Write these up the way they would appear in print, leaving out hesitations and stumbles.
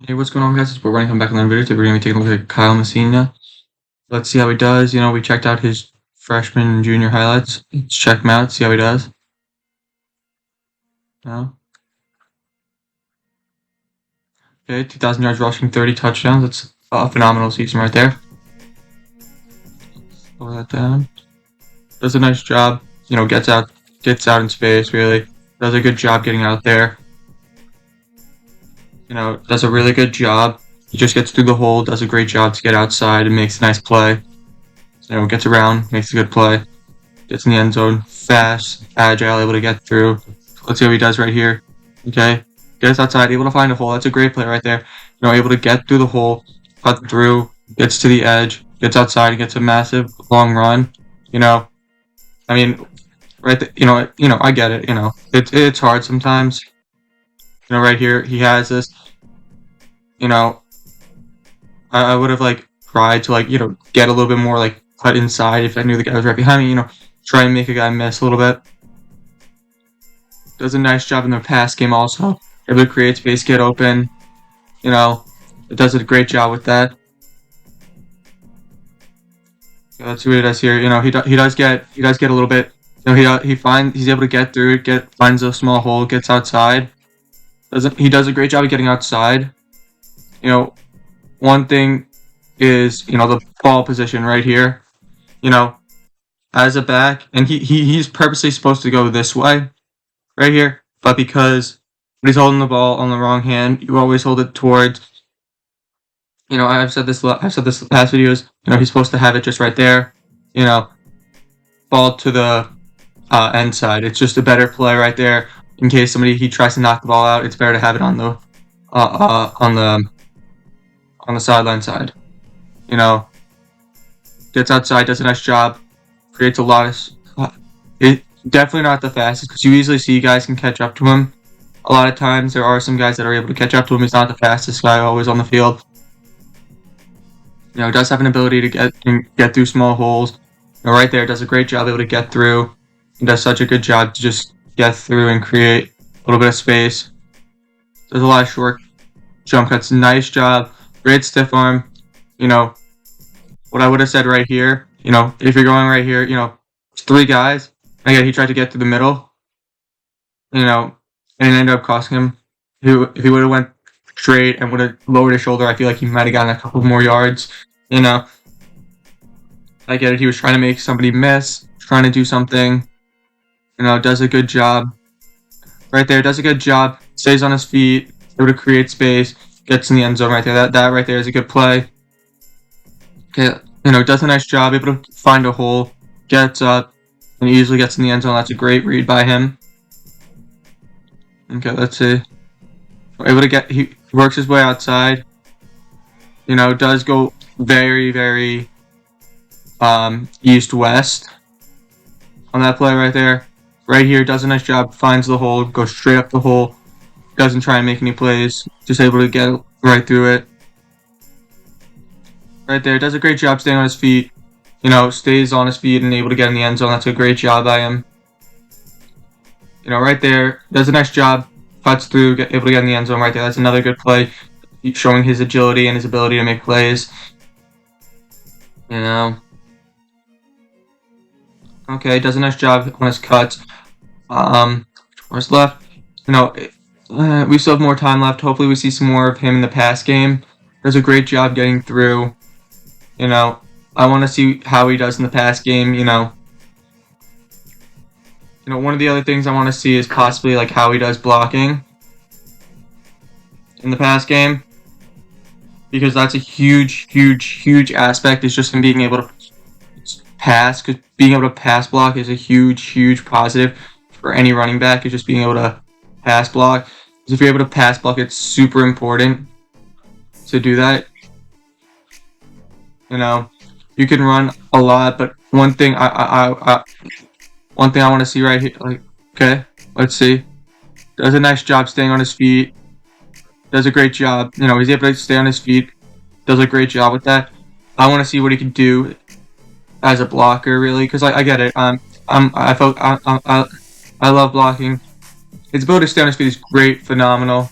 Hey, what's going on, guys? We're running come back on the video. Today we're going to be taking a look at Kyle Messina. Let's see how he does. We checked out his freshman and junior highlights. Let's check him out, see how he does. No. Okay, 2,000 yards rushing, 30 touchdowns. That's a phenomenal season right there. Slow that down. Does a nice job. Gets out in space, really. Does a good job getting out there. Does a really good job. He just gets through the hole, does a great job to get outside and makes a nice play. Gets around, makes a good play. Gets in the end zone, fast, agile, able to get through. Let's see what he does right here. Okay, gets outside, able to find a hole. That's a great play right there. Able to get through the hole, cut through, gets to the edge, gets outside, and gets a massive long run. I mean, right there, I get it. It's hard sometimes. Right here, he has this. I would have tried to get a little bit more cut inside if I knew the guy was right behind me. Try and make a guy miss a little bit. Does a nice job in the pass game also. Able to create space, get open. It does a great job with that. Let's see what he does here. He does get a little bit. He's able to get through it. Finds a small hole, gets outside. He does a great job of getting outside. One thing is the ball position right here. As a back, and he's purposely supposed to go this way, right here. But because he's holding the ball on the wrong hand, you always hold it towards. I've said this in the past videos. He's supposed to have it just right there. Ball to the end side. It's just a better play right there. In case he tries to knock the ball out, it's better to have it on the sideline side. Gets outside, does a nice job, creates a lot of. Definitely not the fastest because you easily see guys can catch up to him. A lot of times there are some guys that are able to catch up to him. He's not the fastest guy always on the field. Does have an ability to get through small holes. Right there, does a great job able to get through. He does such a good job to just get through and create a little bit of space. Does a lot of short jump cuts. Nice job. Great stiff arm. What I would have said right here, if you're going right here, it's three guys. Again, he tried to get through the middle, and it ended up costing him. If he would have went straight and would have lowered his shoulder, I feel like he might have gotten a couple more yards. I get it. He was trying to make somebody miss, trying to do something. Does a good job. Right there, does a good job. Stays on his feet, able to create space, gets in the end zone right there. That right there is a good play. Okay, does a nice job, able to find a hole, gets up, and easily gets in the end zone. That's a great read by him. Okay, let's see. Able to he works his way outside. Does go very, very east-west on that play right there. Right here, does a nice job, finds the hole, goes straight up the hole, doesn't try and make any plays, just able to get right through it. Right there, does a great job staying on his feet, stays on his feet and able to get in the end zone. That's a great job by him. Right there, does a nice job, cuts through, able to get in the end zone right there. That's another good play, showing his agility and his ability to make plays. Okay, does a nice job on his cuts. What's left? We still have more time left. Hopefully we see some more of him in the pass game. Does a great job getting through. I want to see how he does in the pass game. One of the other things I want to see is possibly how he does blocking in the pass game, because that's a huge aspect. Is just him being able to pass, because being able to pass block is a huge positive for any running back. Is just being able to pass block. Because if you're able to pass block, it's super important to do that. You can run a lot, but one thing I want to see right here. Okay, let's see. Does a nice job staying on his feet. Does a great job. He's able to stay on his feet. Does a great job with that. I want to see what he can do as a blocker, really, because I get it. I love blocking. His ability to stay on his feet is great, phenomenal.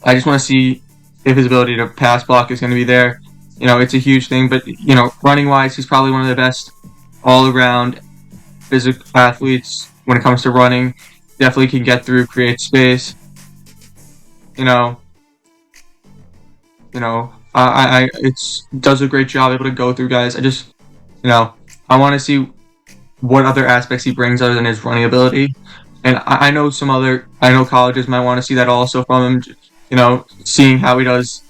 I just want to see if his ability to pass block is going to be there. It's a huge thing, but running wise, he's probably one of the best all around physical athletes when it comes to running. Definitely can get through, create space. It's does a great job able to go through guys. I want to see what other aspects he brings other than his running ability. And I know colleges might want to see that also from him. Seeing how he does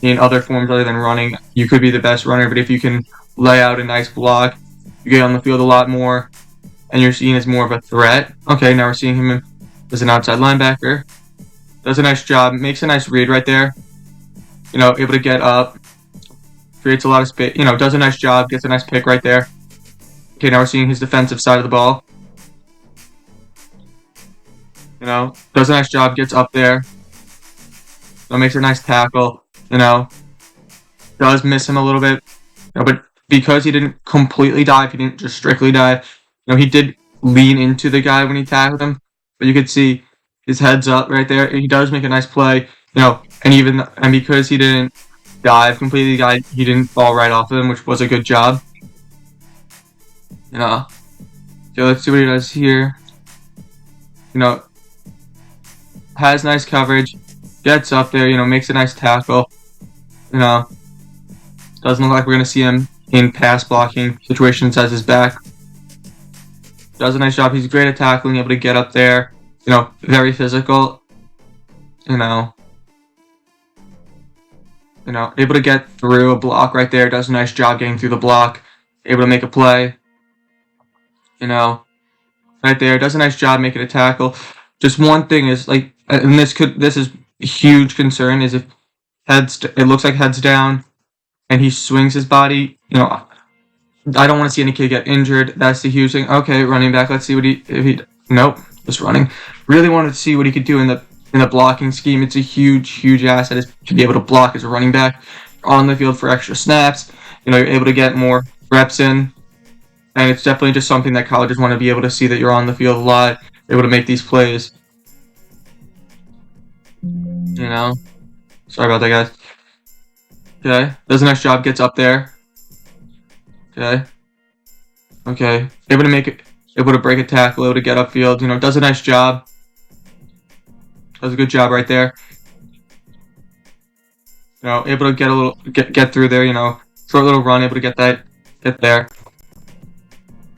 in other forms other than running. You could be the best runner, but if you can lay out a nice block, you get on the field a lot more, and you're seen as more of a threat. Okay, now we're seeing him as an outside linebacker. Does a nice job, makes a nice read right there. Able to get up, creates a lot of space. Does a nice job, gets a nice pick right there. Okay, now we're seeing his defensive side of the ball. Does a nice job, gets up there. Makes a nice tackle. Does miss him a little bit. But because he didn't completely dive, he didn't just strictly dive. He did lean into the guy when he tackled him. But you could see his head's up right there. He does make a nice play. And because he didn't dive completely, he didn't fall right off of him, which was a good job. So let's see what he does here. Has nice coverage, gets up there, makes a nice tackle. Doesn't look like we're gonna see him in pass blocking situations as his back. Does a nice job. He's great at tackling, able to get up there. Very physical. Able to get through a block right there. Does a nice job getting through the block. Able to make a play. Right there. Does a nice job making a tackle. Just one thing is and this is a huge concern is if it looks like heads down, and he swings his body. I don't want to see any kid get injured. That's the huge thing. Okay, running back. Let's see nope, just running. Really wanted to see what he could do in the blocking scheme. It's a huge asset to be able to block as a running back on the field for extra snaps. You're able to get more reps in, and it's definitely just something that colleges want to be able to see that you're on the field a lot, able to make these plays. Sorry about that, guys. Okay, does a nice job, gets up there. Okay, able to break a tackle, able to get upfield. Does a nice job. Does a good job right there. Able to get through there. Short little run, able to get there.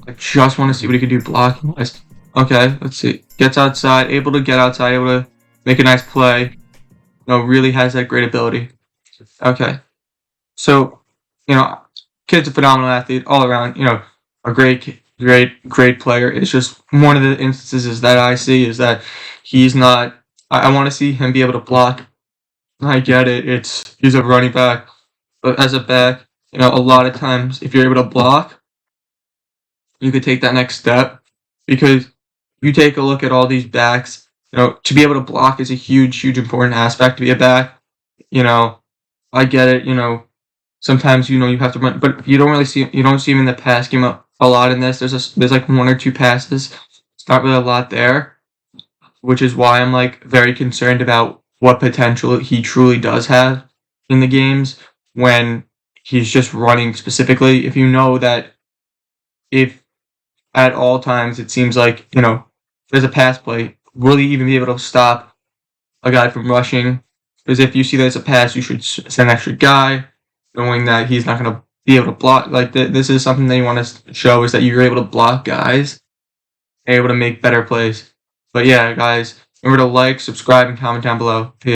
I just want to see what he can do blocking wise. Okay, let's see. Gets outside, able to get outside, able to make a nice play. Really has that great ability. Okay. So, kid's a phenomenal athlete all around, a great player. It's just one of the instances that I see is that he's not, I want to see him be able to block. I get it. He's a running back, but as a back, a lot of times if you're able to block, you could take that next step because you take a look at all these backs, to be able to block is a huge important aspect to be a back. I get it, sometimes you have to run, but you don't see him in the pass game a lot in this. There's like one or two passes. It's not really a lot there, which is why I'm very concerned about what potential he truly does have in the games when he's just running specifically. If you know that if at all times it seems like, there's a pass play, will he even be able to stop a guy from rushing? Because if you see there's a pass, you should send an extra guy, knowing that he's not going to be able to block. This is something that you want to show is that you're able to block guys, able to make better plays. But yeah, guys, remember to like, subscribe, and comment down below. Peace.